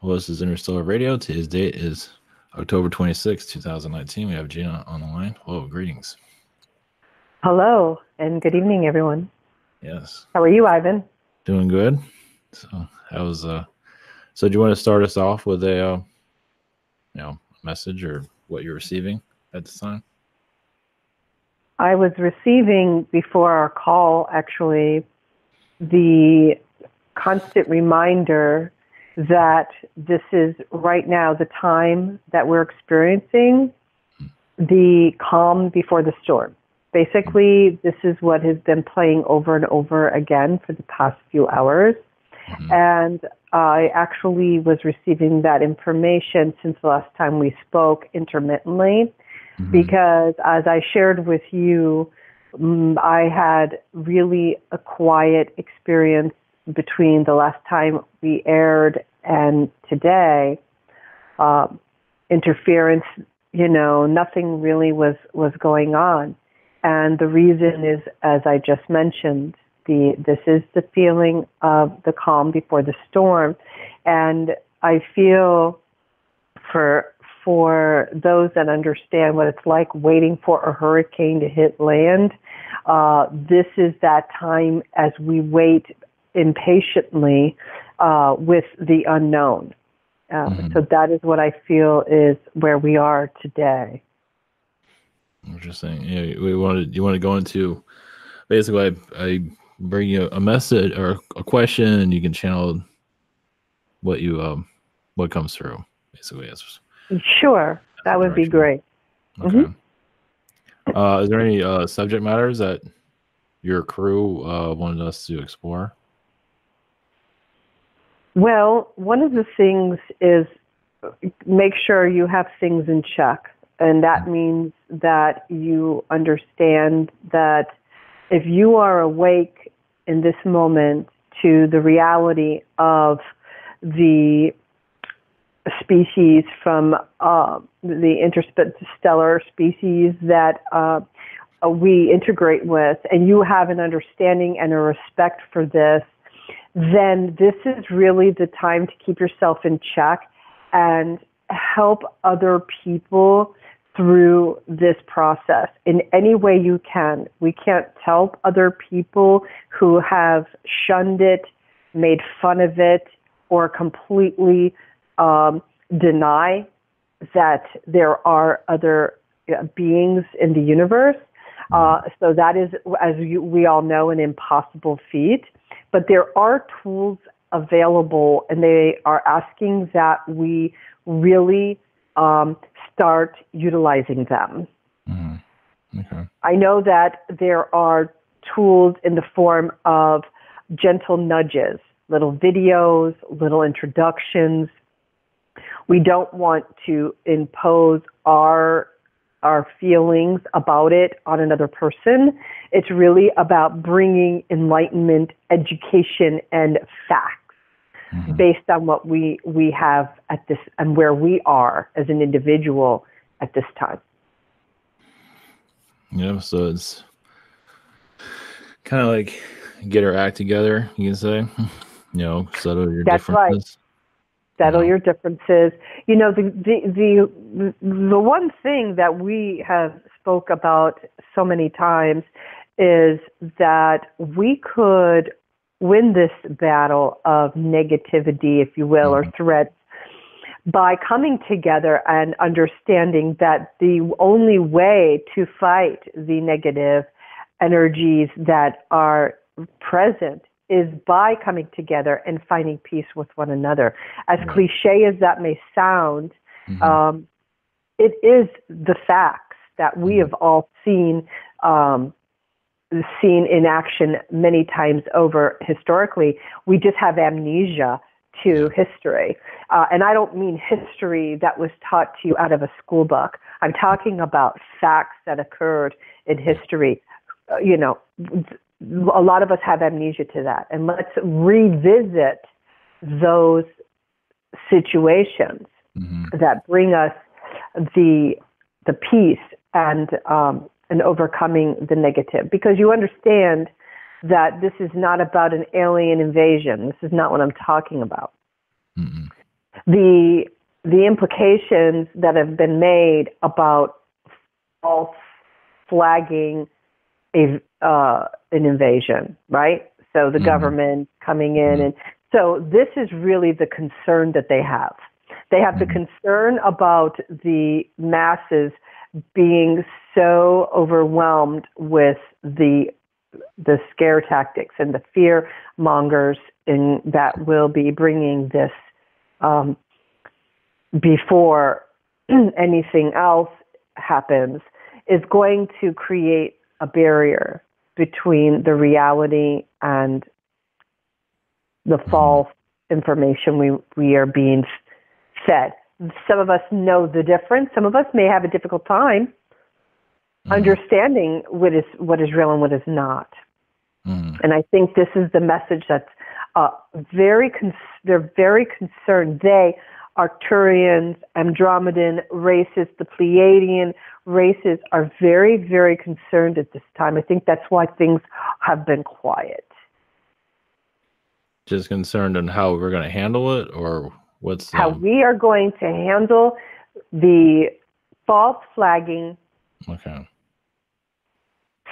Well, this is Interstellar Radio. Today's date is October 26th, 2019. We have Gina on the line. Hello, greetings. Hello, and good evening, everyone. Yes. How are you, Ivan? Doing good. So, that was, so do you want to start us off with a, message or what you're receiving at this time? I was receiving, before our call, actually, the constant reminder that this is right now the time that we're experiencing the calm before the storm. Basically, this is what has been playing over and over again for the past few hours. Mm-hmm. And I actually was receiving that information since the last time we spoke intermittently, because as I shared with you, I had really a quiet experience between the last time we aired and today. Interference, nothing really was going on. And the reason is, as I just mentioned, this is the feeling of the calm before the storm. And I feel for those that understand what it's like waiting for a hurricane to hit land, this is that time as we wait impatiently with the unknown. So that is what I feel is where we are today. Interesting. Yeah, you want to go into basically I bring you a message or a question, and you can channel what comes through. Basically, yes. Sure, that would be great. Okay. Is there any subject matters that your crew wanted us to explore? Well, one of the things is make sure you have things in check. And that means that you understand that if you are awake in this moment to the reality of the species from the interstellar species that we integrate with, and you have an understanding and a respect for this, then this is really the time to keep yourself in check and help other people through this process in any way you can. We can't help other people who have shunned it, made fun of it, or completely deny that there are other beings in the universe. So that is, as we all know, an impossible feat. But there are tools available, and they are asking that we really start utilizing them. Okay. I know that there are tools in the form of gentle nudges, little videos, little introductions. We don't want to impose our feelings about it on another person. It's really about bringing enlightenment, education, and facts based on what we have at this and where we are as an individual at this time. Yeah, so it's kind of like get our act together, you can say. Settle your That's differences. Right. Settle your differences. The one thing that we have spoke about so many times is that we could win this battle of negativity, if you will, or threats, by coming together and understanding that the only way to fight the negative energies that are present is by coming together and finding peace with one another. As cliche as that may sound, it is the facts that we have all seen in action many times over historically. We just have amnesia to history. And I don't mean history that was taught to you out of a school book. I'm talking about facts that occurred in history. A lot of us have amnesia to that. And let's revisit those situations that bring us the peace and overcoming the negative. Because you understand that this is not about an alien invasion. This is not what I'm talking about. the the implications that have been made about false flagging an invasion, right? So the government coming in, and so this is really the concern that they have. They have the concern about the masses being so overwhelmed with the scare tactics and the fear mongers that will be bringing this before anything else happens, is going to create a barrier between the reality and the false information we are being fed. Some of us know the difference. Some of us may have a difficult time understanding what is real and what is not. And I think this is the message that's they're very concerned. They, Arcturians, Andromedan races, the Pleiadian races are very, very concerned at this time. I think that's why things have been quiet. Just concerned on how we're going to handle it, or what's how we are going to handle the false flagging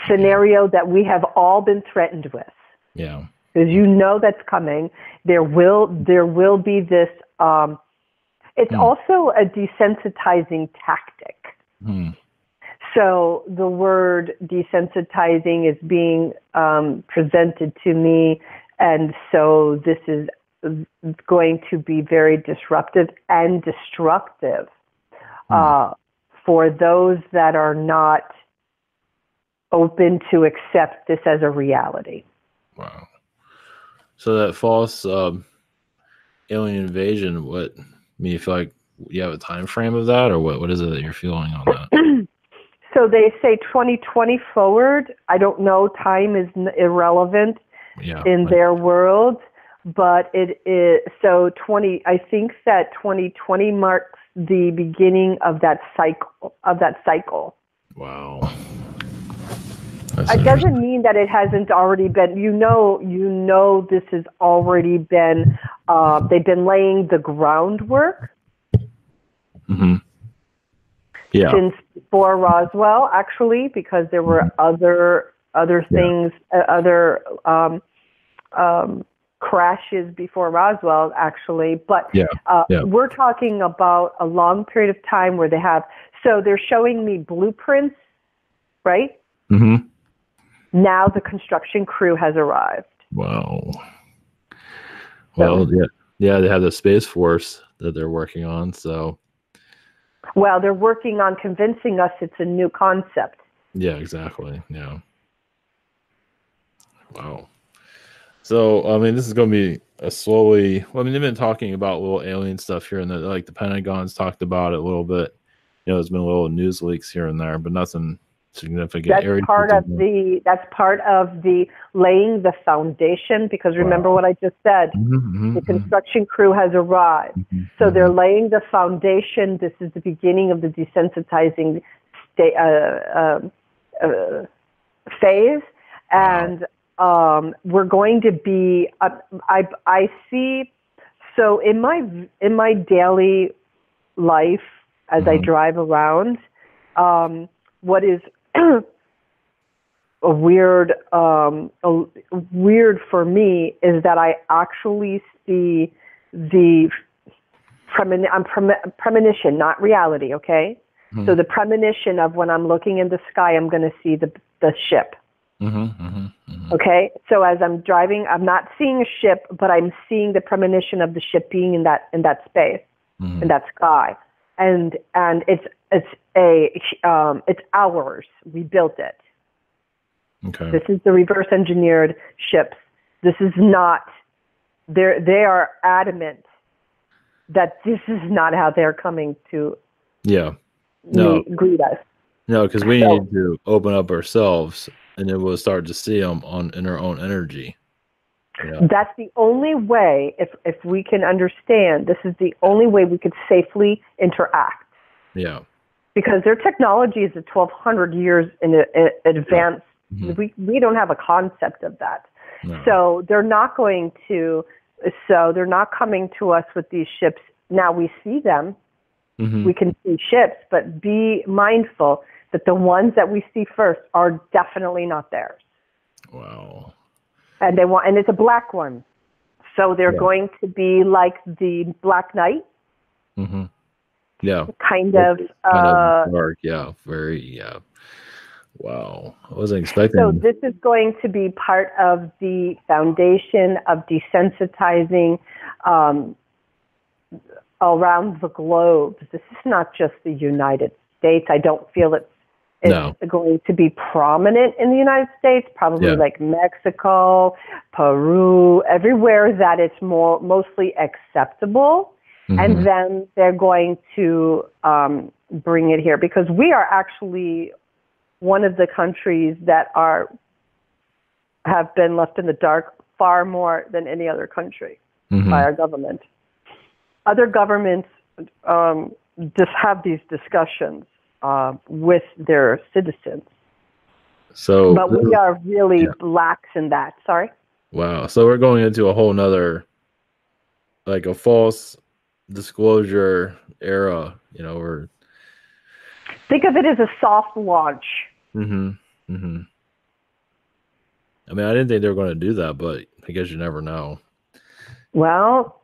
scenario that we have all been threatened with. Yeah. Because you know that's coming. There will be this. It's also a desensitizing tactic. So the word desensitizing is being presented to me, and so this is going to be very disruptive and destructive for those that are not open to accept this as a reality. Wow. So that false alien invasion, you feel like you have a time frame of that, or what is it that you're feeling on that? So they say 2020 forward. I don't know. Time is irrelevant in their world, but it is. So 20. I think that 2020 marks the beginning of that cycle. Wow. It doesn't mean that it hasn't already been. You know, this has already been. They've been laying the groundwork. Yeah. Since before Roswell, actually, because there were other things, other crashes before Roswell, actually. But we're talking about a long period of time where they have. So they're showing me blueprints, right? Now the construction crew has arrived. Wow. Well, they have the Space Force that they're working on, so. Well, they're working on convincing us it's a new concept. Yeah, exactly. Yeah. Wow. So, I mean, this is going to be a slowly. Well, I mean, they've been talking about little alien stuff here, and like the Pentagon's talked about it a little bit. You know, there's been little news leaks here and there, but nothing significant. That's part of the laying the foundation, because remember what I just said. The construction crew has arrived. So they're laying the foundation. This is the beginning of the desensitizing phase. And we're going to be I see, so in my daily life as I drive around, what is weird for me is that I actually see the premonition, not reality, okay? So the premonition of when I'm looking in the sky, I'm going to see the ship. Okay? So as I'm driving, I'm not seeing a ship, but I'm seeing the premonition of the ship being in that space, in that sky. And it's ours. We built it. Okay. This is the reverse engineered ships. This is not. They are adamant that this is not how they're coming to. Greet us. No, because we need to open up ourselves, and then we'll start to see them in our own energy. Yeah. That's the only way. If we can understand, this is the only way we could safely interact. Yeah. Because their technology is 1,200 years in advance. We don't have a concept of that. No. So they're not going to. So they're not coming to us with these ships now we see them. Mm-hmm. We can see ships, but be mindful that the ones that we see first are definitely not theirs. Wow. And it's a black one. So they're going to be like the Black Knight. Mm-hmm. Yeah. Kind of dark. Yeah. Very, yeah. Wow. I wasn't expecting. So this is going to be part of the foundation of desensitizing around the globe. This is not just the United States. I don't feel it's going to be prominent in the United States, probably like Mexico, Peru, everywhere that it's mostly acceptable. Mm-hmm. And then they're going to bring it here because we are actually one of the countries that have been left in the dark far more than any other country by our government. Other governments just have these discussions with their citizens. But we are really lax in that. Sorry? Wow. So we're going into a whole nother, like a false disclosure era, we're... Think of it as a soft launch. Mm-hmm. Mm-hmm. I mean, I didn't think they were going to do that, but I guess you never know. Well,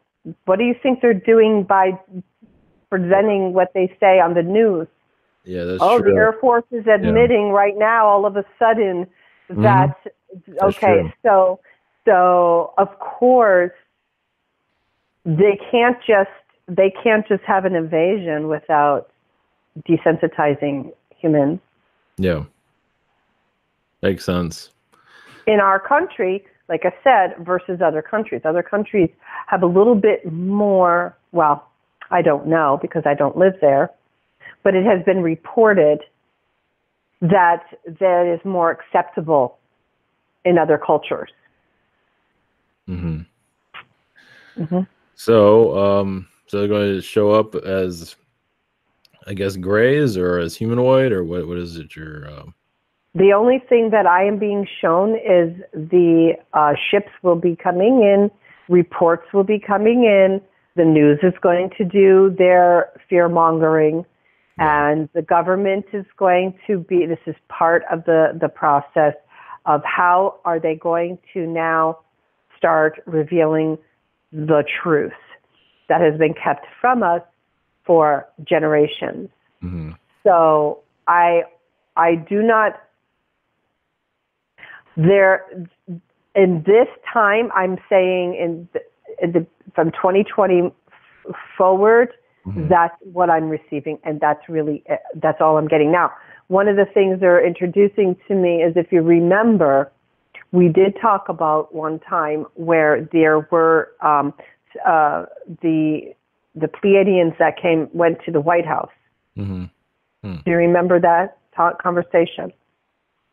what do you think they're doing by presenting what they say on the news? Yeah, that's true. The Air Force is admitting right now, all of a sudden, that so of course they can't just have an invasion without desensitizing humans. Yeah, makes sense. In our country, like I said, versus other countries. Other countries have a little bit more, well, I don't know because I don't live there, but it has been reported that is more acceptable in other cultures. Mm-hmm. Mm-hmm. So they're going to show up as, I guess, grays or as humanoid, or what is it The only thing that I am being shown is the ships will be coming in, reports will be coming in, the news is going to do their fear-mongering, and the government is going to be, this is part of the process of how are they going to now start revealing the truth that has been kept from us for generations. Mm-hmm. So I do not... There, in this time, I'm saying from 2020 forward, that's what I'm receiving, and that's all I'm getting. Now, one of the things they're introducing to me is, if you remember, we did talk about one time where there were the Pleiadians that went to the White House. Mm-hmm. Mm. Do you remember that conversation?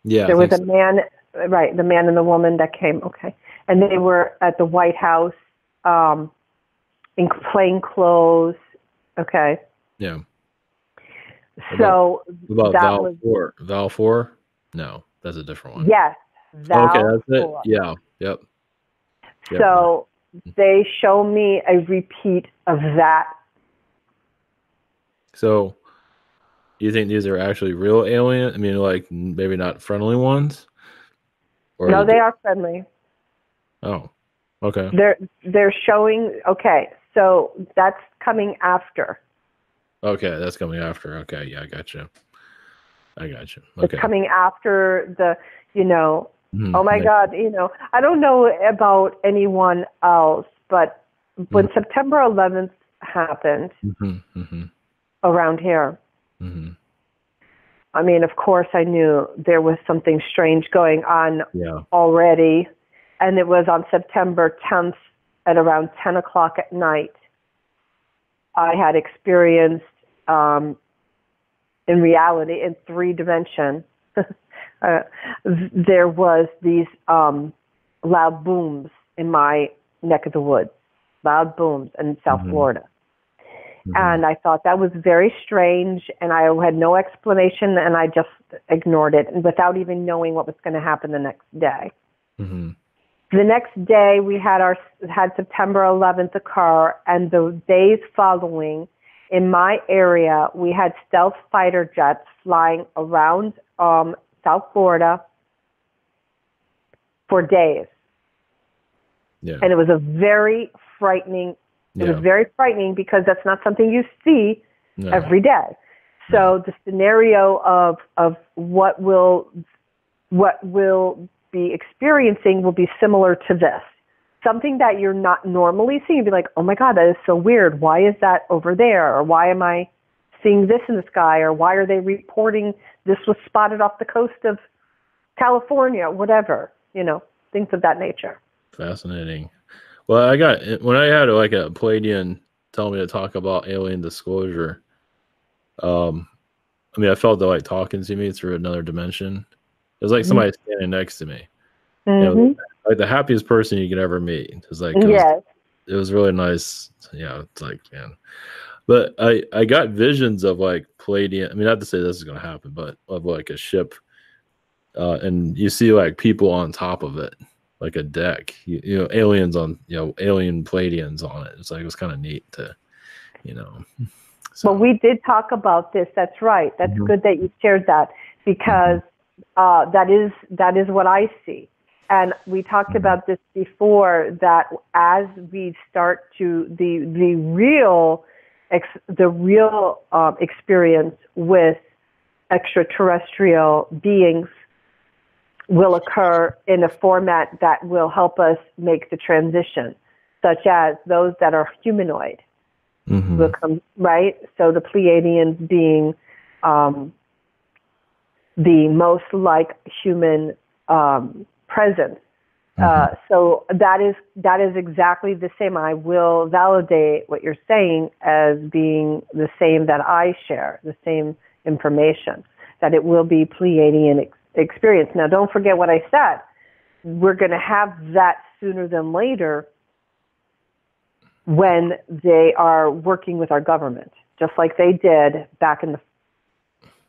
Yeah, there was a man. Right, the man and the woman that came, okay. And they were at the White House in plain clothes, okay. Yeah. So about Val 4? No, that's a different one. Yes, Val okay, that's 4. It. Yeah, yep. So they show me a repeat of that. So you think these are actually real aliens? I mean, like, maybe not friendly ones? No, they are friendly. Oh, okay. They're showing. Okay, so that's coming after. Okay, that's coming after. Okay, yeah, I got you. Okay. It's coming after the. Oh my God, I don't know about anyone else, but when September 11th happened around here. Mm-hmm. I mean, of course, I knew there was something strange going on already. And it was on September 10th at around 10 o'clock at night. I had experienced, in reality, in 3 dimension, there was these loud booms in my neck of the woods, loud booms in South Florida. Mm-hmm. And I thought that was very strange, and I had no explanation, and I just ignored it, and without even knowing what was going to happen the next day. Mm-hmm. The next day we had September 11th occur, and the days following, in my area, we had stealth fighter jets flying around South Florida for days. Yeah. And it was a very frightening. It was very frightening because that's not something you see every day. So the scenario of what we'll be experiencing will be similar to this. Something that you're not normally seeing. You'd be like, oh my God, that is so weird. Why is that over there? Or why am I seeing this in the sky? Or why are they reporting this was spotted off the coast of California? Whatever, things of that nature. Fascinating. Well, when I had like a Palladian tell me to talk about alien disclosure, I felt they're like talking to me through another dimension. It was like somebody standing next to me. Like the happiest person you could ever meet. It was like, it was really nice. Yeah, it's like, man. But I got visions of like Palladian. Not to say this is going to happen, but of like a ship, and you see like people on top of it, like a deck. Aliens on, alien Palladians on it. It's like, it was kind of neat to, So. Well, we did talk about this. That's right. That's good that you shared that, because that is what I see. And we talked about this before, that as we start to the real experience with extraterrestrial beings will occur in a format that will help us make the transition, such as those that are humanoid. Will come, right? So the Pleiadians being the most like human presence. So that is exactly the same. I will validate what you're saying as being the same that I share, the same information, that it will be Pleiadian experience. Now, don't forget what I said. We're going to have that sooner than later, when they are working with our government, just like they did back in the,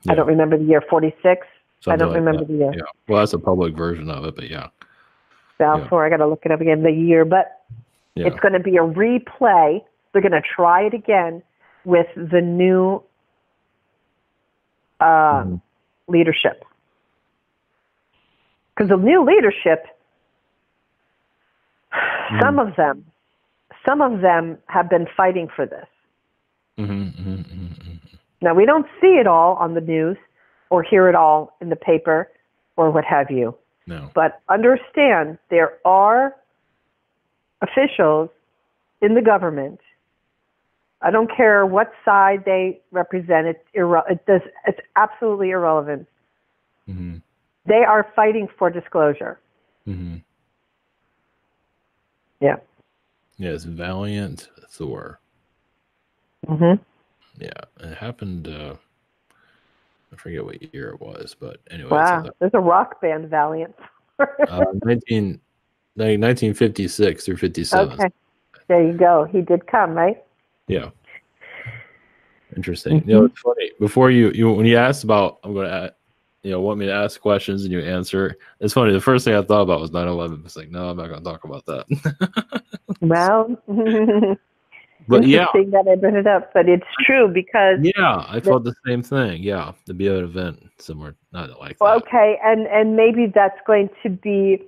I don't remember the year, 46? I don't remember the year. Yeah. Well, that's a public version of it, but yeah. Balfour, I got to look it up again, the year, but it's going to be a replay. They're going to try it again with the new leadership. Because the new leadership, some of them have been fighting for this. Now, we don't see it all on the news or hear it all in the paper or what have you. No. But understand, there are officials in the government. I don't care what side they represent. It's absolutely irrelevant. They are fighting for disclosure. Yeah. Yes, Valiant Thor. Yeah, it happened. I forget what year it was, but anyway. Wow, there's a rock band, Valiant. 1956 through 57. Okay, there you go. He did come, right? Yeah. Interesting. It's funny. Before you when you asked about, I'm going to, want me to ask questions and you answer. It's funny. The first thing I thought about was 9/11. It's like, no, I'm not going to talk about that. Well, but interesting that I bring it up, but it's true because I felt the same thing. Yeah, to be at an event somewhere not like that. Okay, and maybe that's going to be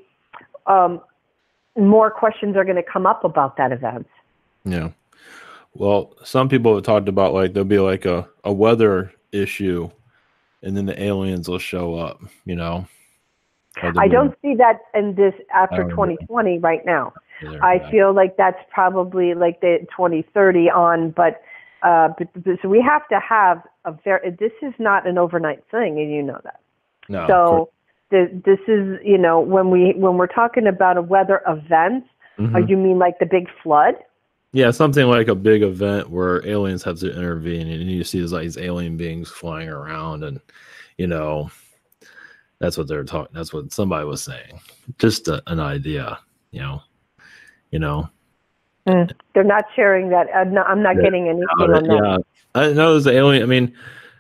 more questions are going to come up about that event. Yeah. Well, some people have talked about like there'll be like a weather issue, and then the aliens will show up. I don't see that in this after 2020 right now. I feel like that's probably like the 2030 on, but so we have to have this is not an overnight thing, and you know that. No. So this is, when we're talking about a weather event, you mean like the big flood? Yeah, something like a big event where aliens have to intervene, and you see these alien beings flying around, and that's what they're talking. That's what somebody was saying. Just an idea, They're not sharing that. I'm not getting anything on that. Yeah, I know there's an alien.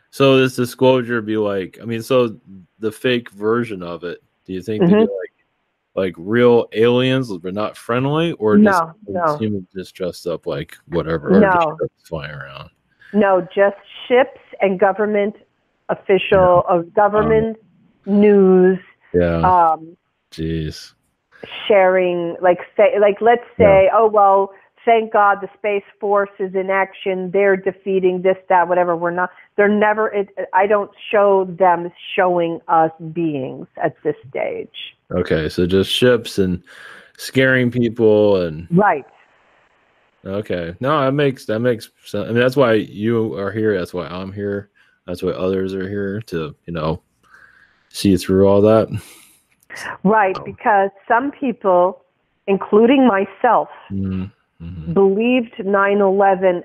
So this disclosure be like, so the fake version of it. Do you think they do like like real aliens but not friendly, or just No, no, humans just dressed up like whatever, or just no, ships flying around? no. Just ships and government Yeah. official of government news. Yeah. Um, Jeez. Sharing, like say, like let's Yeah. say, oh well, thank God the Space Force is in action. They're defeating this, that, whatever. We're not. They're never. I don't show them showing us beings at this stage. Okay, so just ships and scaring people and Right. okay. No, that makes sense. I mean, that's why you are here. That's why I'm here. That's why others are here to, see through all that. Right, So, because some people, including myself, mm-hmm. believed 9/11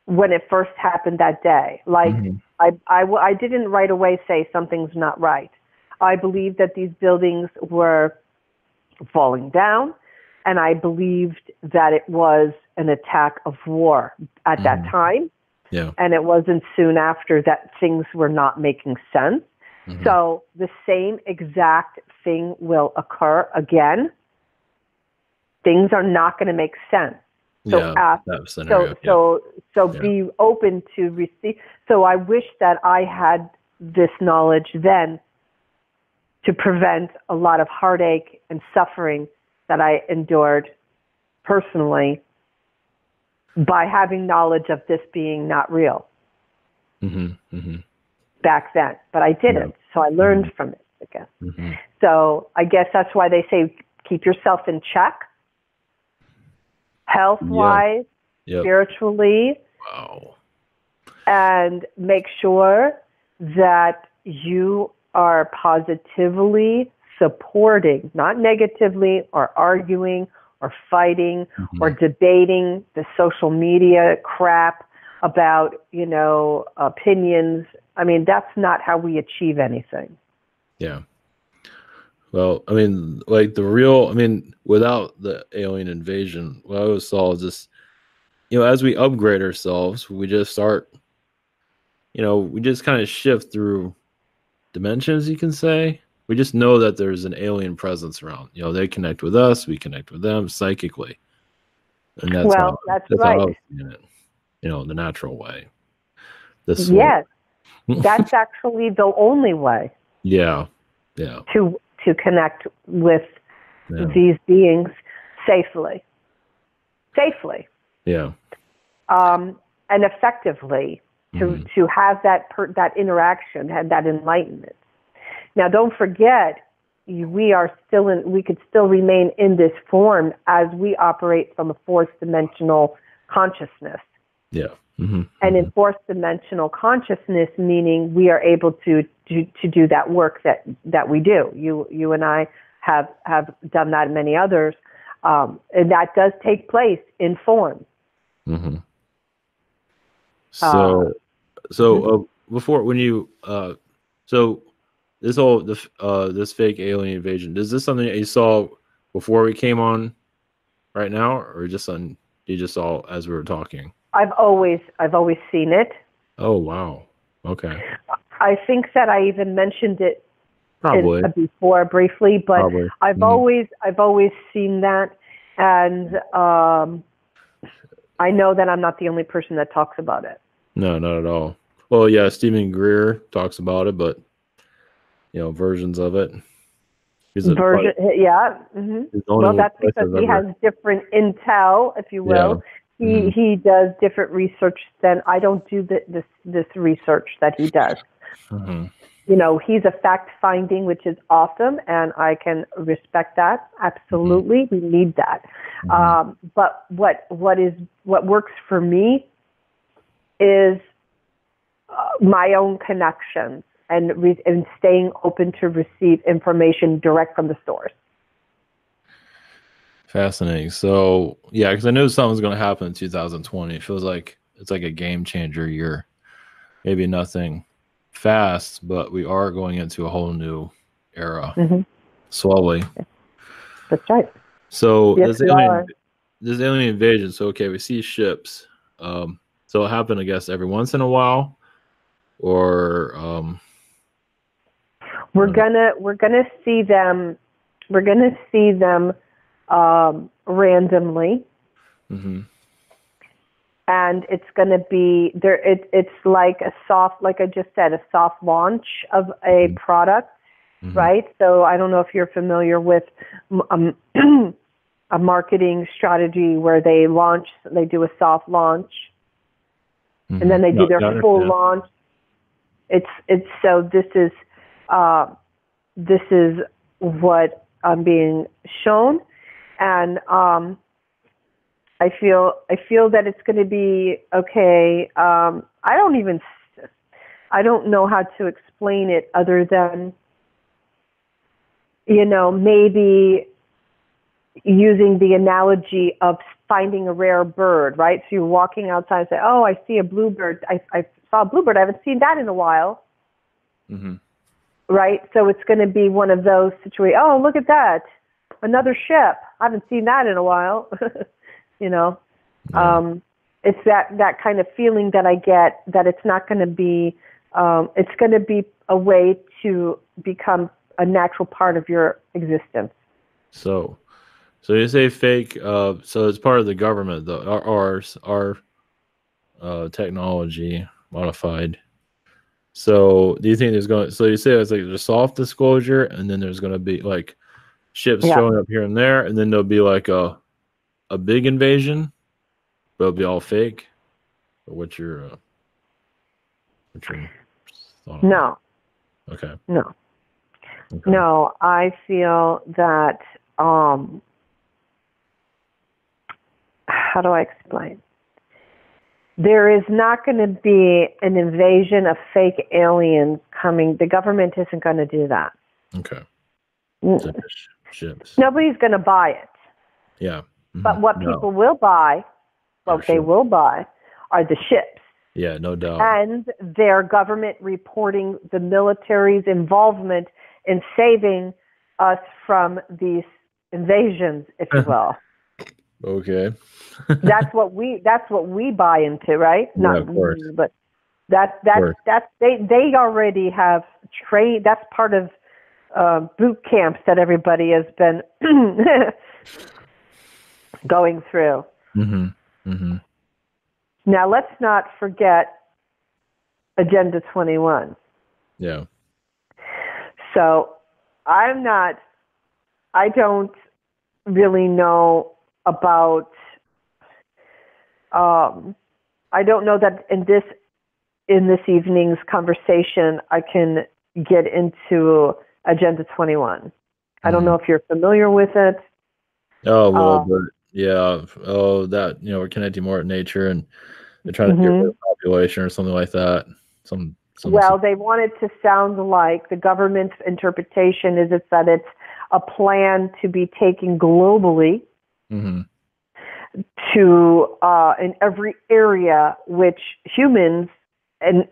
when it first happened that day. Like, Mm-hmm. I didn't right away say something's not right. I believed that these buildings were falling down, and I believed that it was an attack of war at that Mm-hmm. time. Yeah. And it wasn't soon after that things were not making sense. Mm-hmm. So the same exact thing will occur again. Things are not going to make sense. So Yeah. That scenario. so Yeah. be open to receive. So I wish that I had this knowledge then to prevent a lot of heartache and suffering that I endured personally by having knowledge of this being not real Mm-hmm. Mm-hmm. back then. But I didn't, so I learned from it, I guess. Mm-hmm. So I guess that's why they say keep yourself in check, health-wise, Yep. spiritually, Wow. and make sure that you are positively supporting, not negatively or arguing or fighting Mm-hmm. or debating the social media crap about, opinions. I mean, that's not how we achieve anything. Yeah. Well, I mean, like without the alien invasion, what I always saw is just, as we upgrade ourselves, we just start, we just kind of shift through dimensions, you can say. We just know that there's an alien presence around. They connect with us, we connect with them psychically. And that's how Well, that's that's how I right. was seeing it, the natural way. The slow. Yes, that's actually the only way Yeah. Yeah. to connect with Yeah. these beings safely, Yeah. and effectively to have that interaction, have that enlightenment. Now, don't forget, we could still remain in this form as we operate from a fourth dimensional consciousness. Yeah. Mm-hmm. And in fourth dimensional consciousness, meaning we are able to do that work that we do. You and I have done that, and many others, and that does take place in form. Mm-hmm. So, before when you so this whole this fake alien invasion, is this something that you saw before we came on right now, or you just saw as we were talking? I've always seen it. Oh wow. Okay. I think that I even mentioned it Probably before briefly, but Probably. I've always seen that, and I know that I'm not the only person that talks about it. No, not at all. Well, yeah, Stephen Greer talks about it, but versions of it. Yeah. Mm-hmm. Well, that's because he has different intel, if you will. Yeah. He does different research than I don't do this research that he does. Mm-hmm. He's a fact finding, which is awesome, and I can respect that. Absolutely, we need that. Mm-hmm. But what works for me is my own connections and staying open to receive information direct from the source. Fascinating. So, yeah, because I knew something was going to happen in 2020. It feels like it's like a game changer year. Maybe nothing fast, but we are going into a whole new era slowly. That's right. So yes, this alien invasion. So okay, we see ships. So it happened, I guess, every once in a while, or we're gonna see them We're going to see them randomly. Mm-hmm. And it's going to be there. It's like a soft, like I just said, a soft launch of a product, right? So I don't know if you're familiar with a marketing strategy where they do a soft launch, and then they do their full launch. It's so this is what I'm being shown, and I feel that it's going to be okay. I don't know how to explain it other than, maybe using the analogy of finding a rare bird, right? So you're walking outside and say, oh, I see a bluebird. I saw a bluebird. I haven't seen that in a while. Mm-hmm. Right? So it's going to be one of those situations. Oh, look at that. Another ship. I haven't seen that in a while. Yeah. It's that kind of feeling that I get that it's not going to be, it's going to be a way to become a natural part of your existence. So you say fake, so it's part of the government, though, our technology modified. So do you think so you say it's like a soft disclosure, and then there's going to be like ships showing up here and there, and then there'll be like a big invasion, but it'll be all fake? Or what's your thought on No. that? Okay. No. Okay. No, I feel that, how do I explain? There is not going to be an invasion of fake aliens coming. The government isn't going to do that. Okay. Ships. Nobody's going to buy it. Yeah. Mm-hmm. But what people will buy, will buy, are the ships. Yeah, no doubt. And their government reporting the military's involvement in saving us from these invasions, if you will. Okay. That's what we buy into, right? Yeah, Not of course. me, but they already have trained. That's part of boot camps that everybody has been going through. Mm-hmm. Mm-hmm. Now let's not forget Agenda 21. Yeah. So I don't really know about, I don't know that in this evening's conversation, I can get into Agenda 21. I don't know if you're familiar with it. Oh, well, but yeah. Oh, that, we're connecting more with nature, and they're trying to get rid of population or something like that. Well, they want it to sound like the government's interpretation is that it's a plan to be taken globally to in every area which humans and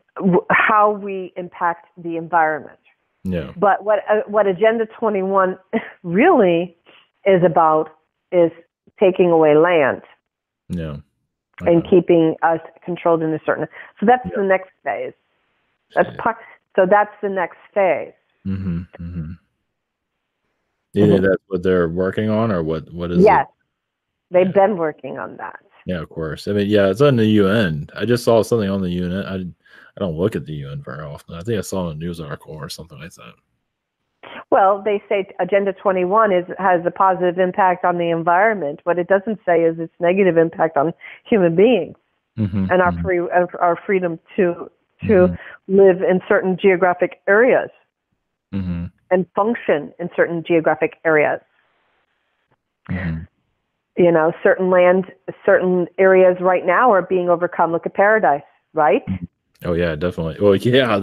how we impact the environment. Yeah. But what Agenda 21 really is about is taking away land. Yeah. And keeping us controlled in a certain. So that's the next phase. That's that's the next phase. Mm-hmm. Mm-hmm. Do you think that's what they're working on, or what is it? Yes. They've been working on that. Yeah, of course. I mean, yeah, it's on the UN. I just saw something on the UN. I don't look at the UN very often. I think I saw a news article or something like that. Well, they say Agenda 21 has a positive impact on the environment. What it doesn't say is its negative impact on human beings and our freedom to live in certain geographic areas and function in certain geographic areas. Certain areas right now are being overcome. Look at Paradise, right? Oh yeah, definitely. Well, yeah,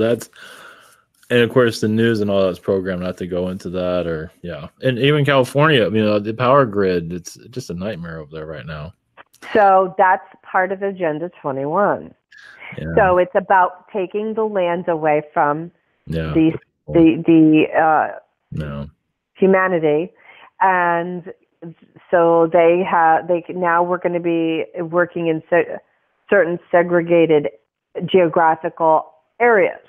and of course the news and all that's programmed not to go into that, and even California, the power grid, it's just a nightmare over there right now. So that's part of Agenda 21. Yeah. So it's about taking the land away from the humanity, and so now we're going to be working in certain segregated geographical areas.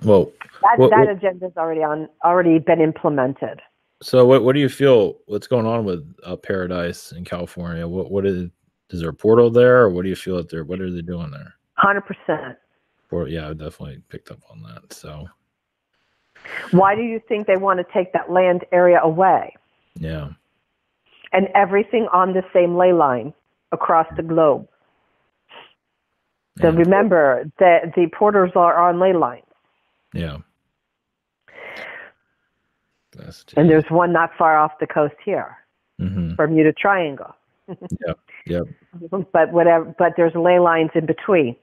Well, that agenda's already been implemented. So what do you feel? What's going on with Paradise in California? Is there a portal there, or what do you feel that they're what are they doing there? 100%. Or yeah, I definitely picked up on that. So Why do you think they want to take that land area away? yeah, And everything on the same ley line across the globe. So and remember that the portals are on ley lines. yeah, And there's one not far off the coast here, Bermuda Triangle. Yep, yep. But there's ley lines in between.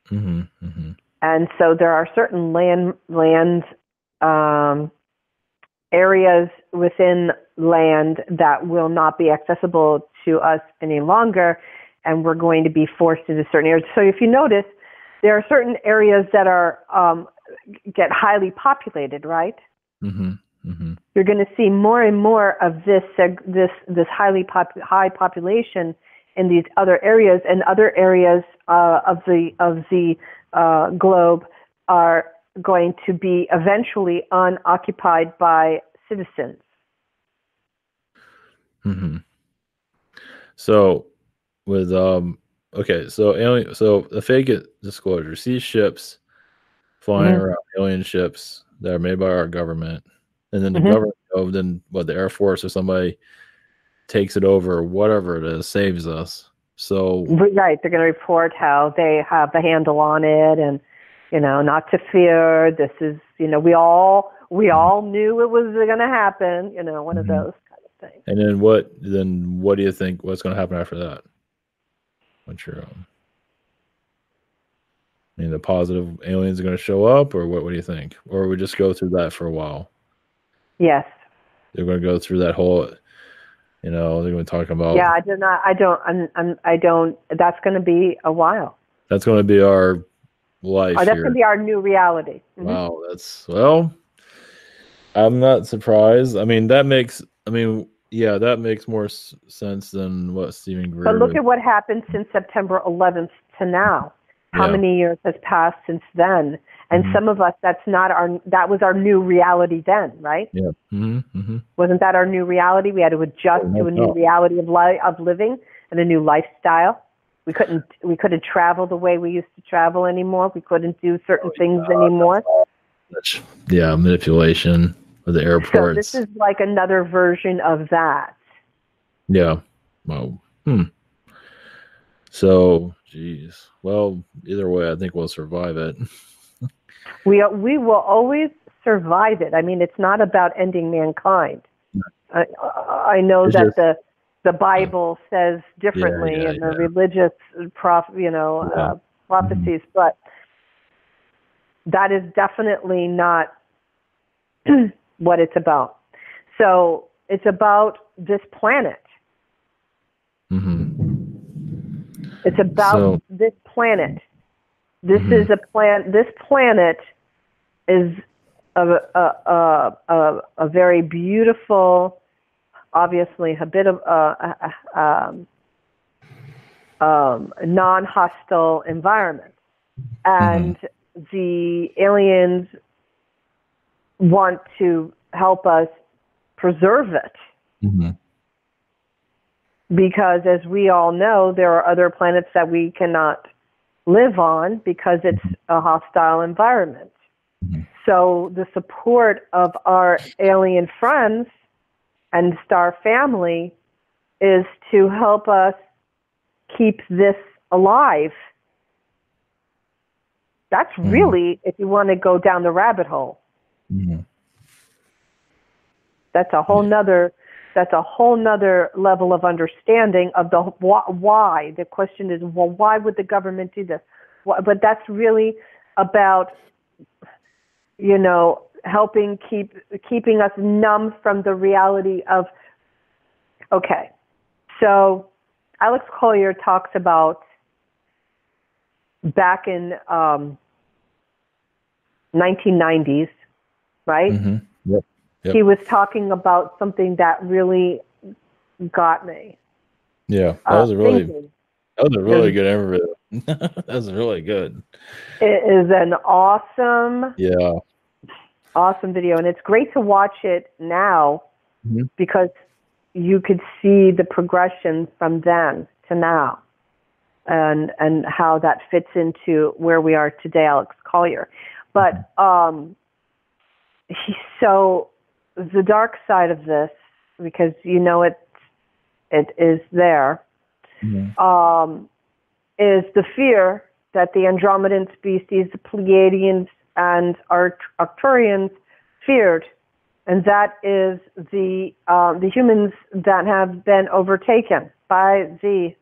And so there are certain land areas within land that will not be accessible to us any longer, and we're going to be forced into certain areas. So if you notice, there are certain areas that are get highly populated, right? You're going to see more and more of this high population in these other areas, and other areas of the globe are going to be eventually unoccupied by citizens. So with okay, so the fake disclosure, see ships flying around, alien ships that are made by our government, and then the government, then the Air Force or somebody takes it over, whatever it is, saves us. So right, they're going to report how they have the handle on it, and not to fear. This is, we all knew it was going to happen. One of those kind of things. And then what do you think? What's going to happen after that? What's your the positive aliens are going to show up, or what do you think? Or we just go through that for a while? Yes. They're going to go through that whole, they're going to be talking about. Yeah, I don't. That's going to be a while. That's going to be our life. That's going to be our new reality. Wow, I'm not surprised. That makes more sense than what Stephen Greer. But look at what happened since September 11th to now. How many years has passed since then? And some of us, that was our new reality then, right? Yeah. Wasn't that our new reality? We had to adjust to a new reality of living and a new lifestyle. We couldn't travel the way we used to travel anymore. We couldn't do certain things anymore. Yeah, manipulation of the airports. So this is like another version of that. Yeah. Well. So, geez. Well, either way, I think we'll survive it. We will always survive it. It's not about ending mankind. I know that the Bible says differently in the religious prophecies, but that is definitely not what it's about. So it's about this planet. It's about this planet. This is a planet. This planet is a very beautiful, obviously non-hostile environment, and the aliens want to help us preserve it. Because as we all know, there are other planets that we cannot live on because it's a hostile environment. So the support of our alien friends and star family is to help us keep this alive. That's really, if you want to go down the rabbit hole. That's a whole nother level of understanding of the why. The question is, well, why would the government do this? But that's really about, helping keeping us numb from the reality of. Okay, so Alex Collier talks about back in 1990s, right? Yep. He was talking about something that really got me. Yeah, that was a really good interview. That was really good. It is an awesome video, and it's great to watch it now Mhm. because you could see the progression from then to now, and how that fits into where we are today, Alex Collier. But so the dark side of this, because it is there, Mhm. is the fear that the Andromedan species, the Pleiadians and Arcturians feared, and that is the humans that have been overtaken by the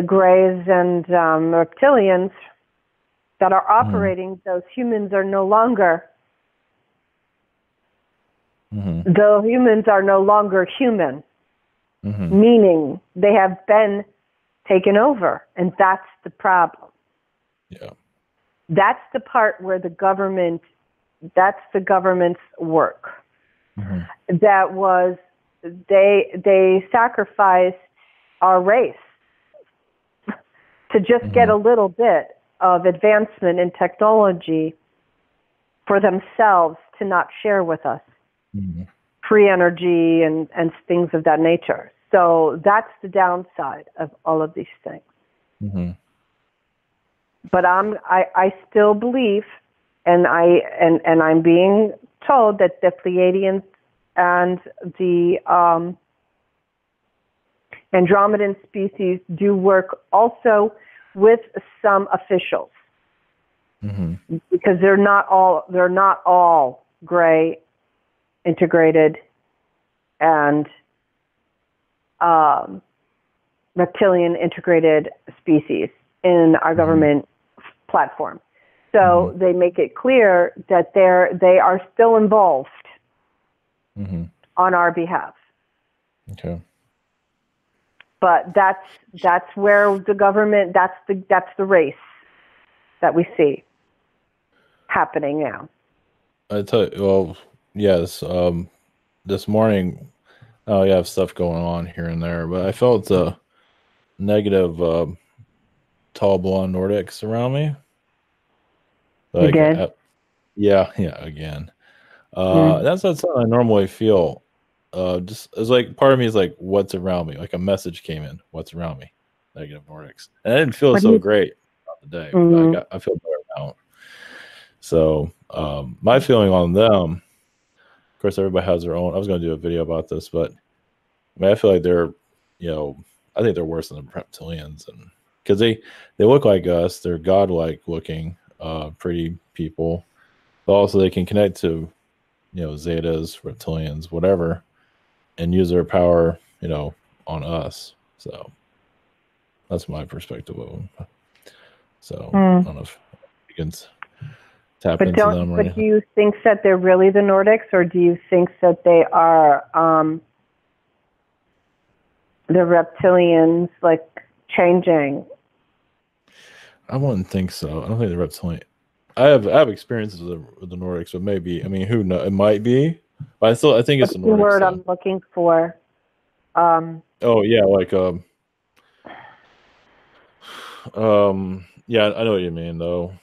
Greys and reptilians that are operating. Those humans are no longer. The humans are no longer human, meaning they have been taken over, and that's the problem. Yeah. That's the part where that's the government's work. That was, they sacrificed our race to just get a little bit of advancement in technology for themselves to not share with us. Free energy and things of that nature. So that's the downside of all of these things. But I still believe, and I'm being told that the Pleiadians and the Andromedan species do work also with some officials, because they're not all gray, integrated, and reptilian integrated species in our government platform. So they make it clear that they are still involved on our behalf. Okay. But that's where the government, that's the race that we see happening now. I tell you, well, yes. This morning, oh, you have stuff going on here and there, but I felt negative, tall blonde Nordics around me. You Like, did? yeah, again. That's not something I normally feel. Just it's like part of me is like, what's around me? Like a message came in, what's around me? Negative Nordics, and I didn't feel What do so you? great about the day. But I feel better now. So my feeling on them, of course, everybody has their own. I was going to do a video about this, but I mean, I feel like they're, I think they're worse than the reptilians, and because they look like us, they're godlike looking, pretty people, but also they can connect to, zetas, reptilians, whatever, and use their power, on us. So that's my perspective of them. So I don't know if you can tap into them or But do anything. you think that they're really the Nordics, or do you think that they are the reptilians, like changing? I wouldn't think so. I don't think the reptilian. I have experiences with the Nordics, but maybe, I mean, who knows? It might be, but I think it's What's the the Nordics word though. I'm looking for? Oh yeah, like yeah, I know what you mean though.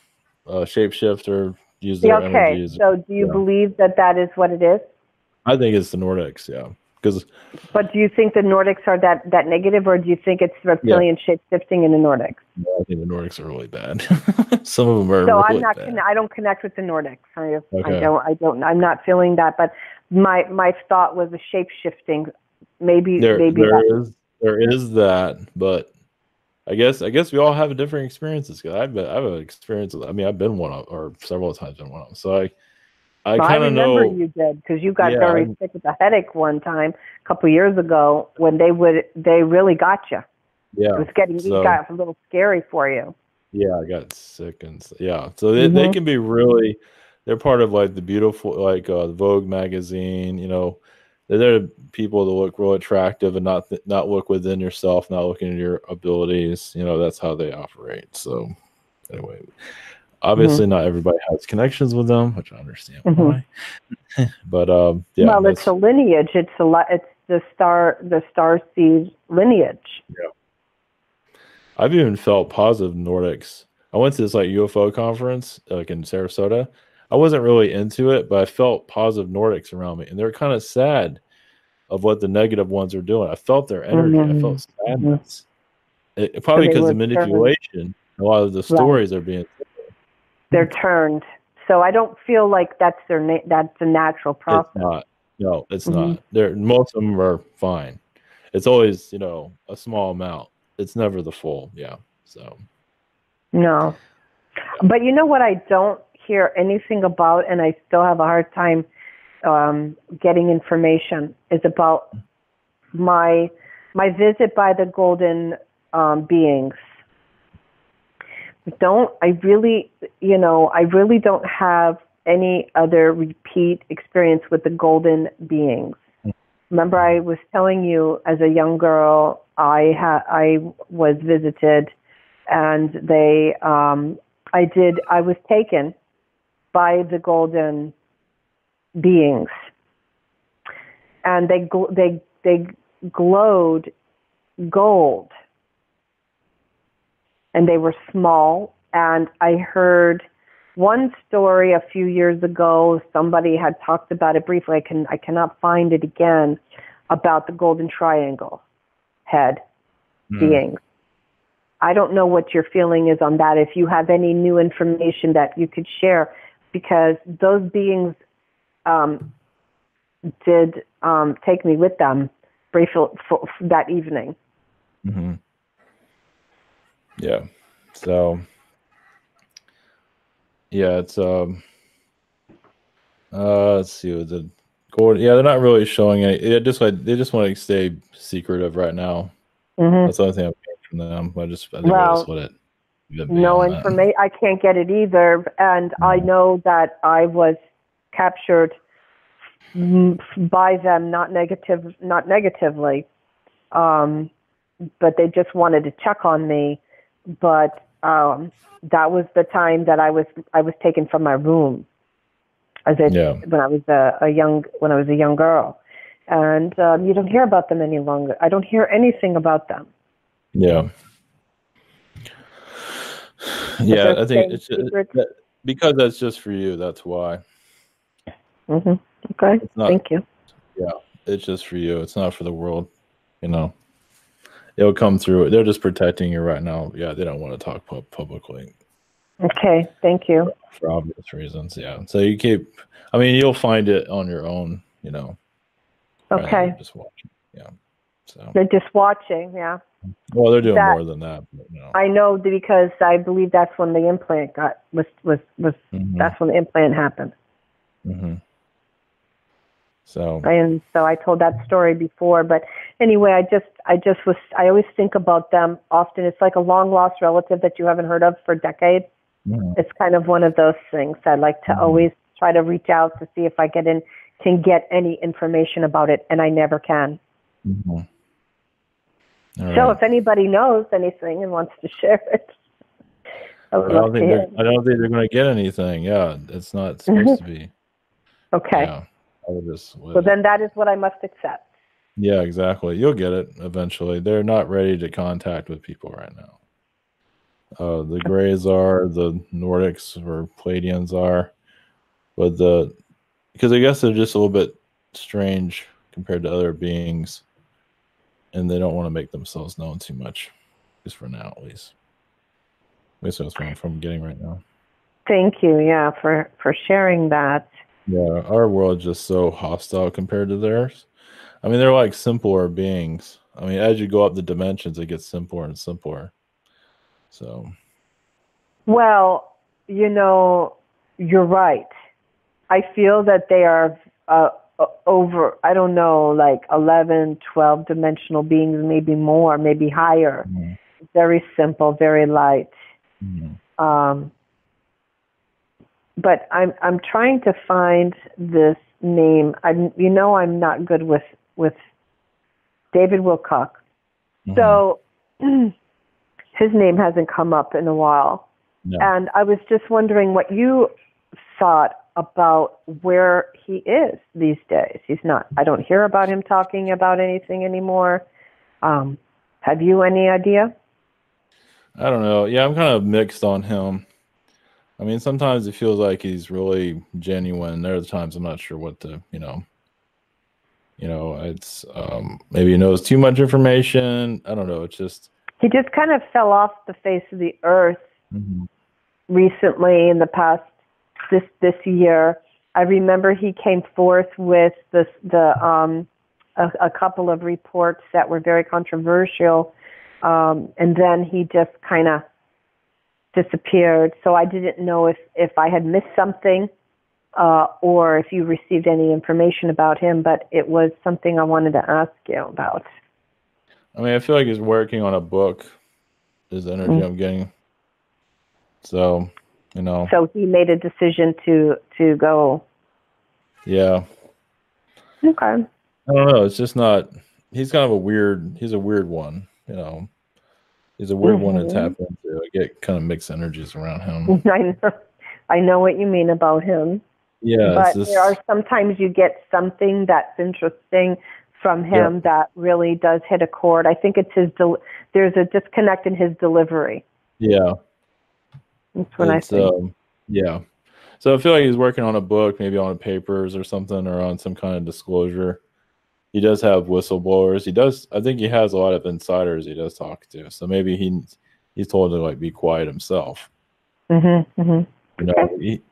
Shapeshifter use Yeah, their okay. energies. So do you Yeah, believe that is what it is? I think it's the Nordics. Yeah, because But do you think the Nordics are that negative, or do you think it's yeah, reptilian shape shifting in the Nordics? I think the Nordics are really bad. Some of them are So I'm really not. bad. I don't connect with the Nordics. I Okay, don't. I don't. I'm not feeling that. But my thought was a shape shifting. Maybe there that. there is that, but I guess we all have different experiences. Cause I've an experience. I mean, I've been one of, or several times been one of them. So I Well, I kind of remember know. you did, because you got Yeah, very sick with a headache one time a couple of years ago when they really got you. yeah. It So got a little scary for you. yeah, I got sick yeah. So they Mhm. can be really. They're part of like the beautiful, like Vogue magazine. They're people that look real attractive and not look within yourself, not looking at your abilities. That's how they operate. So anyway, Mhm. obviously not everybody has connections with them, which I understand Mhm. why. But yeah, Well, it's a lineage. It's the star seed lineage. yeah. I've even felt positive Nordics. I went to this like UFO conference like in Sarasota. I wasn't really into it, but I felt positive Nordics around me, and they're kind of sad. of what the negative ones are doing. I felt their energy. I Mm-hmm. felt Mm-hmm. sadness. So Probably they because of were turned, manipulation. A lot of the right. stories are being. They're turned. So I don't feel like that's that's a natural It's process. not. No, it's Mm-hmm. not. Most of them are fine. It's always, a small amount. It's never the full. Yeah. So. No. But you know what I don't hear anything about, and I still have a hard time getting information, is about my visit by the golden beings. I really don't have any other repeat experience with the golden beings. Remember, I was telling you, as a young girl, I was visited, and I was taken by the golden beings, and they glowed gold, and they were small. And I heard one story a few years ago. Somebody had talked about it briefly. I cannot find it again, about the golden triangle head beings. I don't know what your feeling is on that. If you have any new information that you could share, because those beings did take me with them briefly for that evening. Mm-hmm. Yeah. So. Yeah, it's let's see what the gold. Yeah, they're not really showing any. They just want to stay secretive right now. Mm-hmm. That's the only thing I'm getting from them. I think I just let it be no on information. I can't get it either, and I know that I was captured by them, not negatively, but they just wanted to check on me. But that was the time that I was taken from my room when I was a young girl, and you don't hear about them any longer. I don't hear anything about them. Yeah. Yeah, I think it's because that's just for you. That's why. Mm-hmm. Okay. Thank you. Yeah, it's just for you. It's not for the world. It'll come through. They're just protecting you right now. Yeah, they don't want to talk publicly. Okay, thank you. For obvious reasons, yeah. So you'll find it on your own, Okay. Just watching, yeah. So they're just watching, yeah. Well, they're doing more than that. But, I know, because I believe that's when the implant was mm-hmm. That's when the implant happened. Mm-hmm. So I told that story before, but anyway, I always think about them often. It's like a long lost relative that you haven't heard of for decades. Mm-hmm. It's kind of one of those things. I like to always try to reach out to see if I can get any information about it, and I never can. Mm-hmm. So if anybody knows anything and wants to share it, I don't think they're going to get anything. Yeah, it's not supposed to be. Okay. Yeah. So then that is what I must accept. Yeah, exactly. You'll get it eventually. They're not ready to contact with people right now. The Greys are, the Nordics or Pleiadians are, but because I guess they're just a little bit strange compared to other beings, and they don't want to make themselves known too much, just for now at least. That's what I'm getting right now. Thank you, yeah, for sharing that. Yeah, our world is just so hostile compared to theirs. I mean, they're like simpler beings. I mean, as you go up the dimensions, it gets simpler and simpler. So. Well, you're right. I feel that they are over, I don't know, like 11, 12 dimensional beings, maybe more, maybe higher. Mm-hmm. Very simple, very light. Mm-hmm. But I'm trying to find this name. I'm not good with David Wilcock. Mm-hmm. So his name hasn't come up in a while. No. And I was just wondering what you thought about where he is these days. I don't hear about him talking about anything anymore. Have you any idea? I don't know. Yeah, I'm kind of mixed on him. I mean, sometimes it feels like he's really genuine. There are times I'm not sure what to, it's maybe he knows too much information. I don't know. It's just He just kind of fell off the face of the earth Mhm. recently in the past this year. I remember he came forth with a couple of reports that were very controversial, and then he just kind of disappeared. So I didn't know if I had missed something or if you received any information about him, but it was something I wanted to ask you about. I mean, I feel like he's working on a book. Is the energy I'm getting. So, So he made a decision to go. Yeah. Okay. I don't know. It's just not. He's kind of He's a weird one. He's a weird one to tap into. I get kind of mixed energies around him. I know what you mean about him. Yeah, but there are sometimes you get something that's interesting from him that really does hit a chord. I think it's there's a disconnect in his delivery. Yeah. That's what I think. Yeah. So I feel like he's working on a book, maybe on papers or something, or on some kind of disclosure. He does have whistleblowers. I think he has a lot of insiders he does talk to. So maybe he's told to be quiet himself. Okay.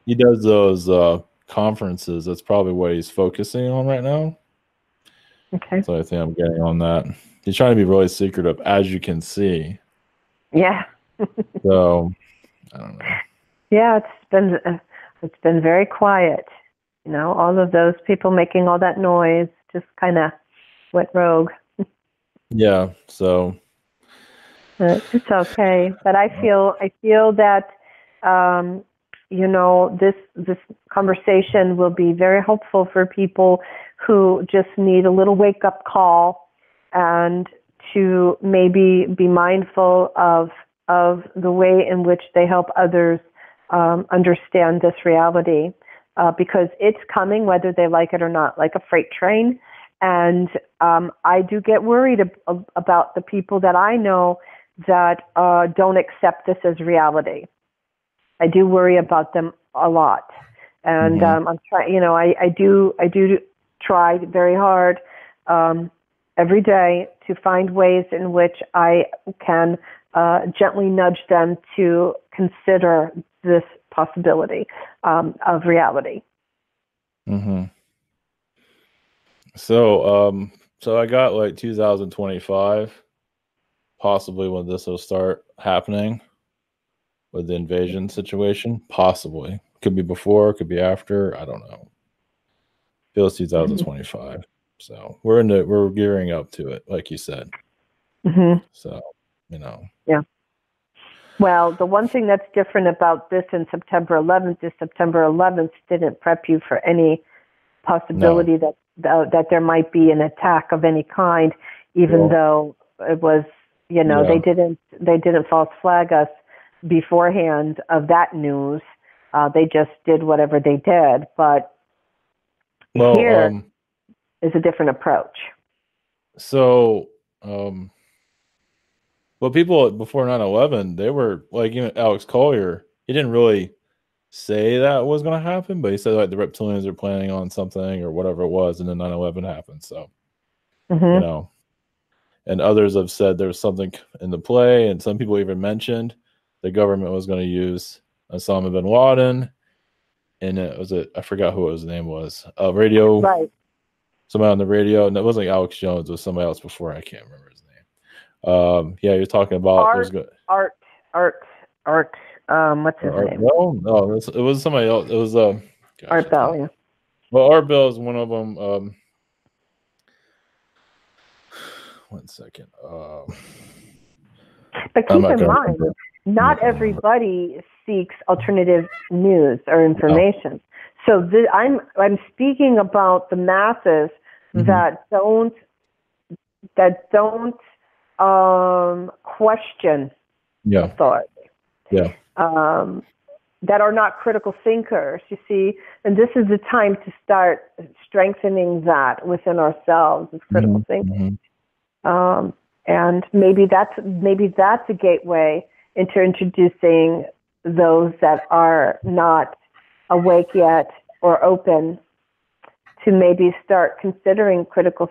He does those conferences. That's probably what he's focusing on right now. Okay. So I think I'm getting on that. He's trying to be really secretive, as you can see. Yeah. So I don't know. Yeah, it's been very quiet. All of those people making all that noise just kind of went rogue. Yeah. So it's okay, but I feel that this conversation will be very helpful for people who just need a little wake up call and to maybe be mindful of the way in which they help others understand this reality, because it's coming whether they like it or not, like a freight train. And I do get worried about the people that I know that don't accept this as reality. I do worry about them a lot, and I'm trying. I do try very hard every day to find ways in which I can gently nudge them to consider this possibility of reality. So I got 2025, possibly when this will start happening with the invasion situation. Possibly. Could be before, could be after. I don't know. Feels 2025. So we're gearing up to it, like you said. So, Yeah. Well, the one thing that's different about this in September 11th is September 11th didn't prep you for any possibility that there might be an attack of any kind, even though it was, they didn't false flag us beforehand of that news. They just did whatever they did. But here is a different approach. So, people before 9/11, they were Alex Collier, he didn't really say that was going to happen, but he said the reptilians are planning on something or whatever it was, and then 9/11 happened. So, and others have said there was something in the play, and some people even mentioned the government was going to use Osama bin Laden, and I forgot who his name was, radio, right? Somebody on the radio, and it wasn't Alex Jones, it was somebody else before. I can't remember his name. You're talking about Art. What's his name? No, it was somebody else. It was Art Bell. Yeah. Well, Art Bell is one of them. One second. But keep in mind, not everybody seeks alternative news or information. So I'm speaking about the masses that don't question authority. Yeah. That are not critical thinkers, you see, and this is the time to start strengthening that within ourselves as critical thinkers. And maybe that's a gateway into introducing those that are not awake yet or open to maybe start considering critical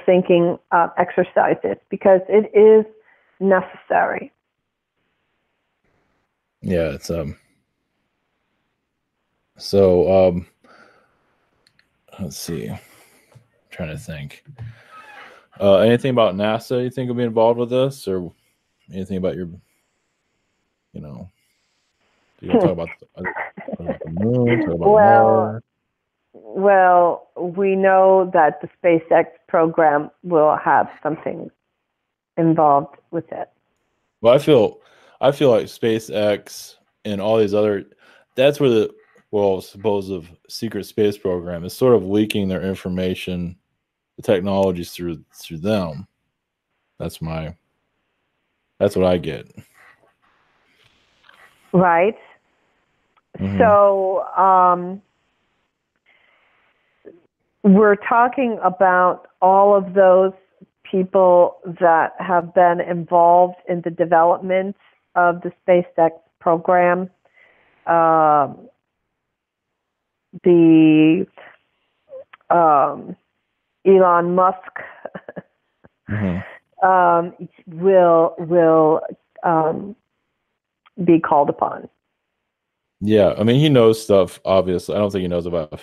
thinking exercises, because it is necessary. Yeah, it's let's see. I'm trying to think. Anything about NASA you think will be involved with this, or anything about your, do you want to talk about the moon, talk about Mars? Well, we know that the SpaceX program will have something involved with it. Well, I feel like SpaceX and all these other, that's where the supposed secret space program is sort of leaking their information, the technologies through them. That's what I get. Right. Mm-hmm. So we're talking about all of those people that have been involved in the development of the SpaceX program. The Elon Musk will be called upon. Yeah, I mean, he knows stuff. Obviously, I don't think he knows about.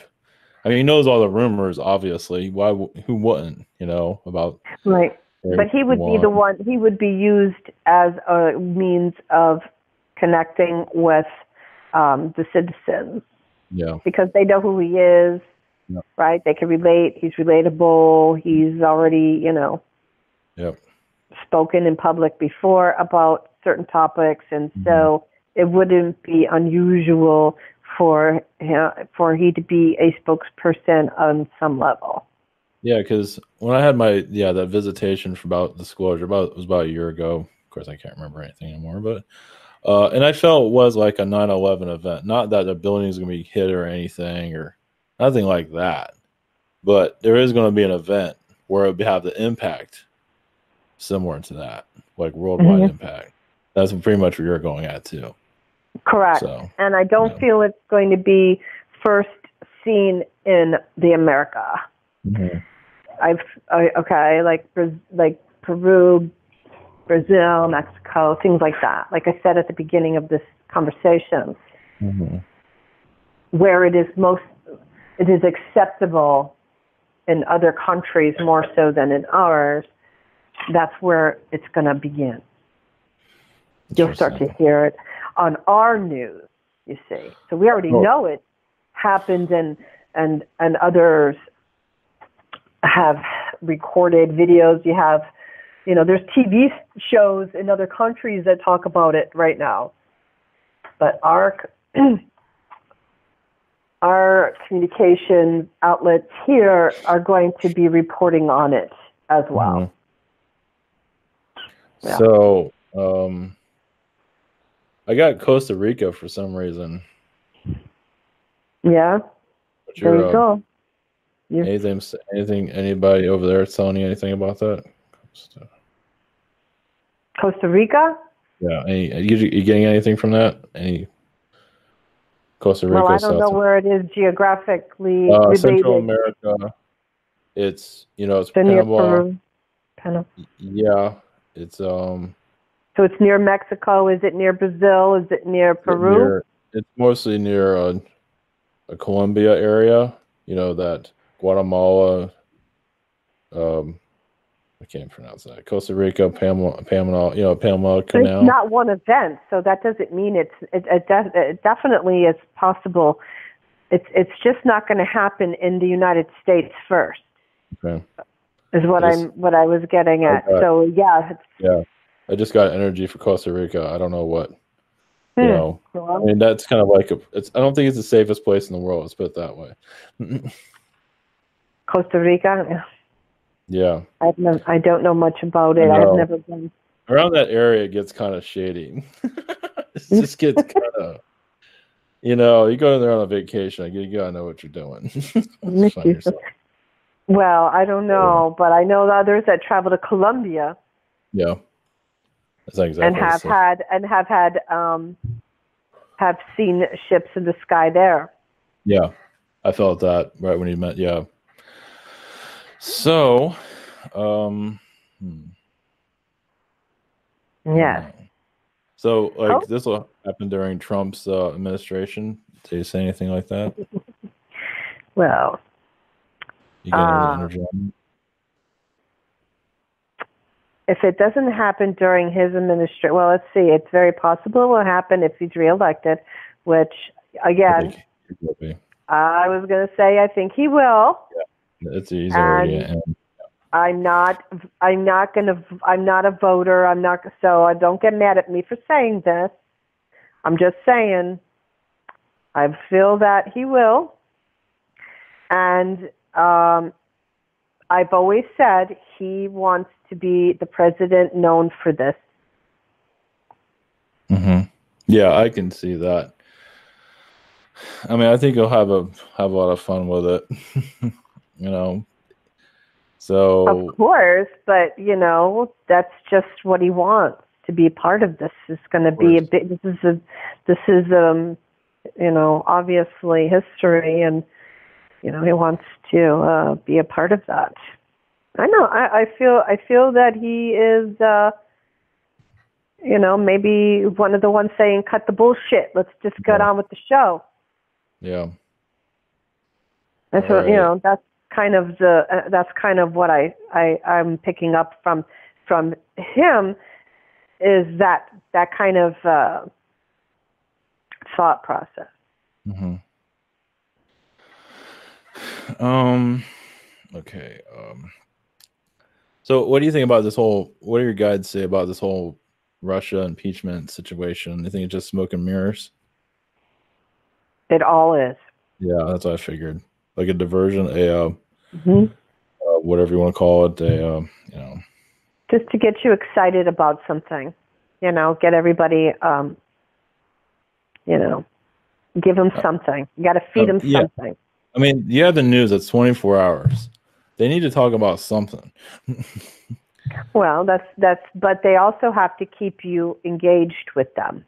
I mean, he knows all the rumors. Obviously, why? Who wouldn't? About right. But he would be the one. He would be used as a means of connecting with the citizens. Yeah. Because they know who he is, right? They can relate. He's relatable. He's already, spoken in public before about certain topics, and so it wouldn't be unusual for he to be a spokesperson on some level. Yeah, because when I had that visitation for about disclosure, it was about a year ago. Of course, I can't remember anything anymore, but. And I felt it was like a 9/11 event. Not that the building is going to be hit or anything or nothing like that. But there is going to be an event where it would have the impact similar to that, like worldwide impact. That's pretty much what you're going at, too. Correct. So, and I don't feel it's going to be first seen in the America. Mm-hmm. Like Peru, Brazil, Mexico, things like that. Like I said at the beginning of this conversation, where it is acceptable in other countries more so than in ours, that's where it's going to begin. You'll start to hear it on our news, you see. So we already know it happened, and others have recorded videos. You have, there's TV shows in other countries that talk about it right now. But our communication outlets here are going to be reporting on it as well. Yeah. So, I got Costa Rica for some reason. Yeah. There you go. Anybody over there telling you anything about that? Costa Rica? Yeah. Are you getting anything from that? Any Costa Rica? Well, I don't know where it is geographically. Central America. It's it's Panama. Near Peru. Panama. Yeah. It's So it's near Mexico. Is it near Brazil? Is it near Peru? It's mostly near a Colombia area. That Guatemala. I can't pronounce that. Costa Rica, Panama. Panama Canal. It's not one event, so that doesn't mean it definitely is possible. It's just not going to happen in the United States first. Okay. Is what I was getting at. So yeah. Yeah. I just got energy for Costa Rica. I don't know what. I mean, that's kind of like I don't think it's the safest place in the world. Let's put it that way. Costa Rica. Yeah. I don't know much about it. I've never been. Around that area, it gets kind of shady. It just gets kind of, you go there on a vacation. You gotta know what you're doing. Well, I don't know, but I know the others that travel to Colombia. Yeah. That's not exactly have seen ships in the sky there. Yeah. I felt that right when he met. Yeah. So, I don't Yes. know. So, like, Oh, this will happen during Trump's administration. Did you say anything like that? well, You got any uh, energy on if it doesn't happen during his administration, well, let's see. It's very possible it will happen if he's reelected, which, it? I again, think it will be. I was going to say I think he will, He's already and in. I'm not. I'm not a voter. I'm not. So don't get mad at me for saying this. I'm just saying. I feel that he will, and I've always said he wants to be the president known for this. Yeah, I can see that. I mean, I think he'll have a lot of fun with it. you know. Of So course, but that's just what he wants to be part of this. Is going to of be a course. big. This is obviously history, and he wants to be a part of that. I know. I feel that he is. Maybe one of the ones saying, "Cut the bullshit. Let's just get Yeah. on with the show." Yeah. And All so, right. that's kind of what I'm picking up from him, is that kind of thought process. Mm-hmm. Okay. So what do you think about this whole? What do your guides say about this whole Russia impeachment situation? You think it's just smoke and mirrors? It all is. Yeah, that's what I figured. Like a diversion, a Mm-hmm. whatever you want to call it, Just to get you excited about something, get everybody, give them something. You got to feed them yeah. something. I mean, you have the news that's 24 hours. They need to talk about something. Well, but they also have to keep you engaged with them,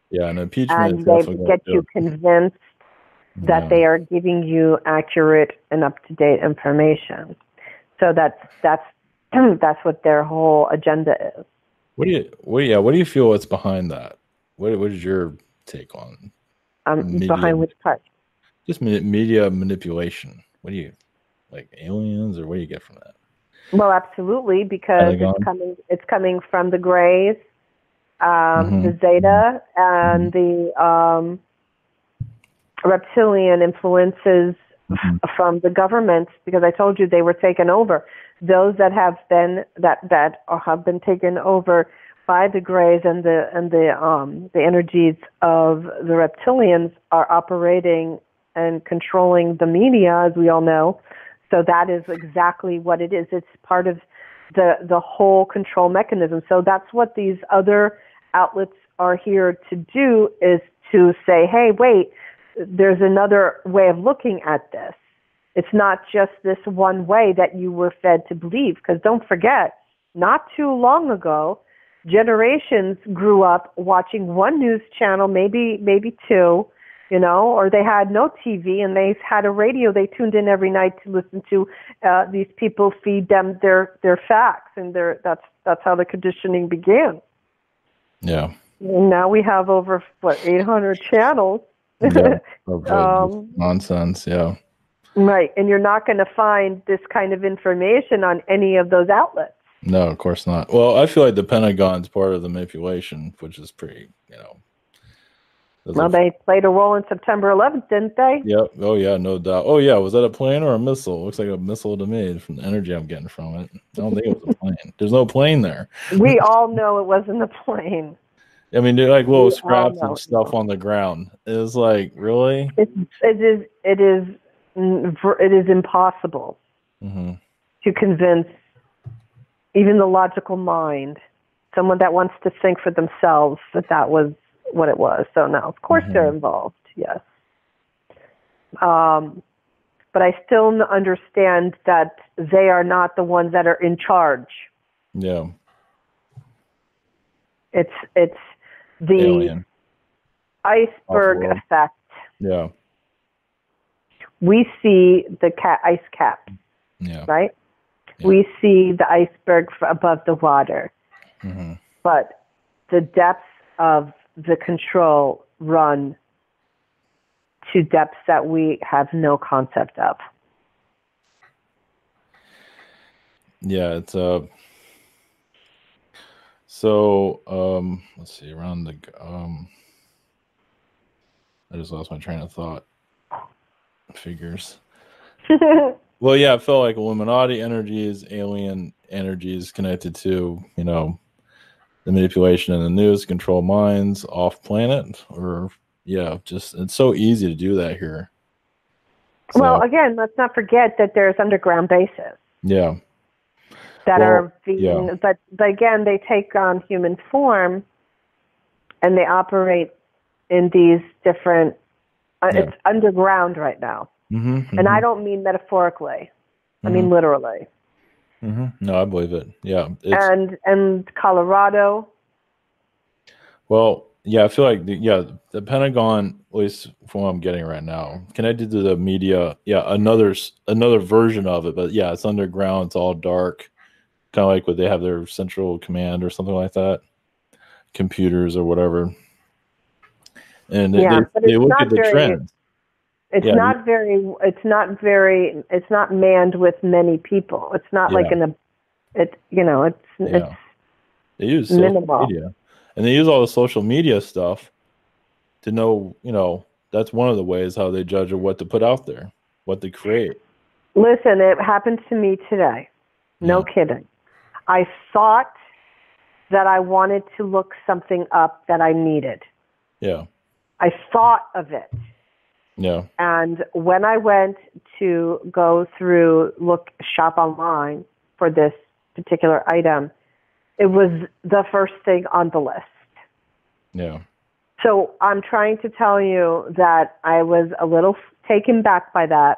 Yeah, and impeachment and they definitely get going to you do convinced it. that Yeah. they are giving you accurate and up-to-date information. So that's that's what their whole agenda is. What do you feel what's behind that? What is your take on media? Behind which part? Just media manipulation. What do you like, aliens, or what do you get from that? Well, absolutely, because Pentagon. it's coming from the Greys, Mm-hmm. the Zeta, Mm-hmm. and the reptilian influences Mm-hmm. from the government. Because I told you they were taken over. Those that have been have been taken over by the Greys and the energies of the reptilians are operating and controlling the media, as we all know. So that is exactly what it is. It's part of the whole control mechanism. So that's what these other outlets are here to do, is to say, hey, wait, there's another way of looking at this. It's not just this one way that you were fed to believe. Because don't forget, not too long ago, generations grew up watching one news channel, maybe two, or they had no TV and they had a radio they tuned in every night to listen to these people feed them their facts, and that's how the conditioning began. Yeah. And now we have over 800 channels. Yeah. Nonsense. Yeah. Right, and you're not going to find this kind of information on any of those outlets. No, of course not. Well, I feel like the Pentagon's part of the manipulation, which is pretty, Well, they played a role in September 11th, didn't they? Yep. Oh yeah, no doubt. Oh yeah, was that a plane or a missile? Looks like a missile to me from the energy I'm getting from it. I don't think it was a plane. There's no plane there. We all know it wasn't a plane. I mean, they're like little We all scraps know of stuff on the ground. It's like, really? it is impossible Mm-hmm. to convince even the logical mind, someone that wants to think for themselves, that was what it was. So no, of course they're involved. Yes. But I still understand that they are not the ones that are in charge. Yeah. It's the Alien. iceberg Off-world. effect. Yeah. We see the ice cap, Yeah. right? Yeah. We see the iceberg above the water. Mm-hmm. But the depths of the control run to depths that we have no concept of. Yeah, it's so let's see, around the I just lost my train of thought. Figures. Well, yeah, it felt like Illuminati energies, alien energies connected to, the manipulation in the news, control minds off planet, or just it's so easy to do that here. So, well, again, let's not forget that there's underground bases. Yeah. That are yeah. being, but again, they take on human form, and they operate in these different. It's underground right now, Mm-hmm. And I don't mean metaphorically. I mean literally. Mm-hmm. No, I believe it. Yeah, and Colorado. Well, yeah, I feel like the Pentagon, at least from what I'm getting right now, connected to the media. Yeah, another version of it, but yeah, it's underground. It's all dark, kind of like what they have their central command or something like that, computers or whatever. And they look at the trends. It's not very. It's not manned with many people. It's not like it's they use minimal. social media, and they use all the social media stuff to know. That's one of the ways how they judge what to put out there, what to create. Listen, it happened to me today. No kidding. I thought that I wanted to look something up that I needed. Yeah. I thought of it. Yeah. And when I went to go through, shop online for this particular item, it was the first thing on the list. Yeah. So I'm trying to tell you that I was a little taken back by that.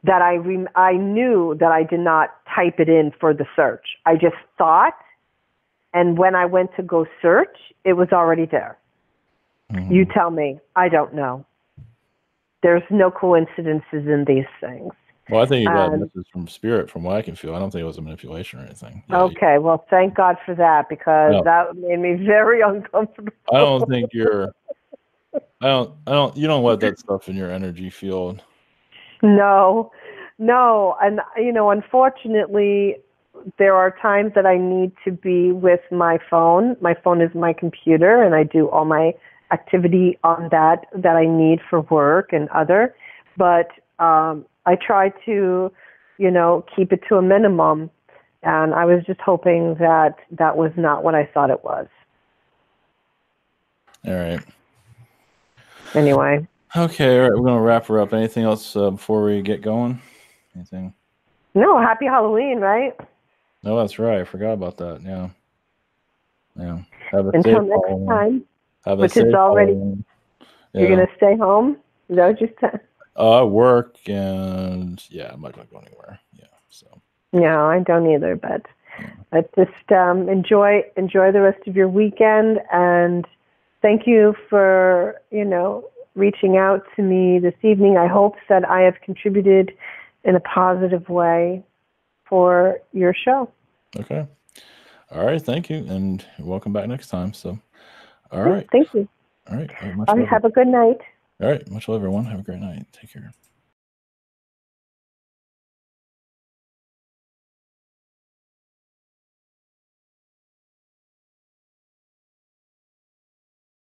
That I knew that I did not type it in for the search. I just thought, and when I went to go search, it was already there. Mm-hmm. You tell me. I don't know. There's no coincidences in these things. Well, I think you got a message from spirit, from what I can feel. I don't think it was a manipulation or anything. Yeah, okay, well, thank God for that, because that made me very uncomfortable. I don't think you're. You don't let that stuff in your energy field. No, and unfortunately, there are times that I need to be with my phone. My phone is my computer, and I do all my activity on that I need for work and other. But I try to, keep it to a minimum. And I was just hoping that that was not what I thought it was. All right. Anyway. Okay, all right. We're going to wrap her up. Anything else before we get going? Anything? No, happy Halloween, right? No, that's right. I forgot about that. Yeah. Until next time. Which is already. You're going to stay home? Is that what you said? I work, and I'm not going to go anywhere. Yeah, so. No, I don't either. But just enjoy the rest of your weekend, and thank you for reaching out to me this evening. I hope that I have contributed in a positive way for your show. Okay. All right. Thank you, and welcome back next time. So, all right. Thank you. All right. Have a good night. All right. Much love, everyone. Have a great night. Take care.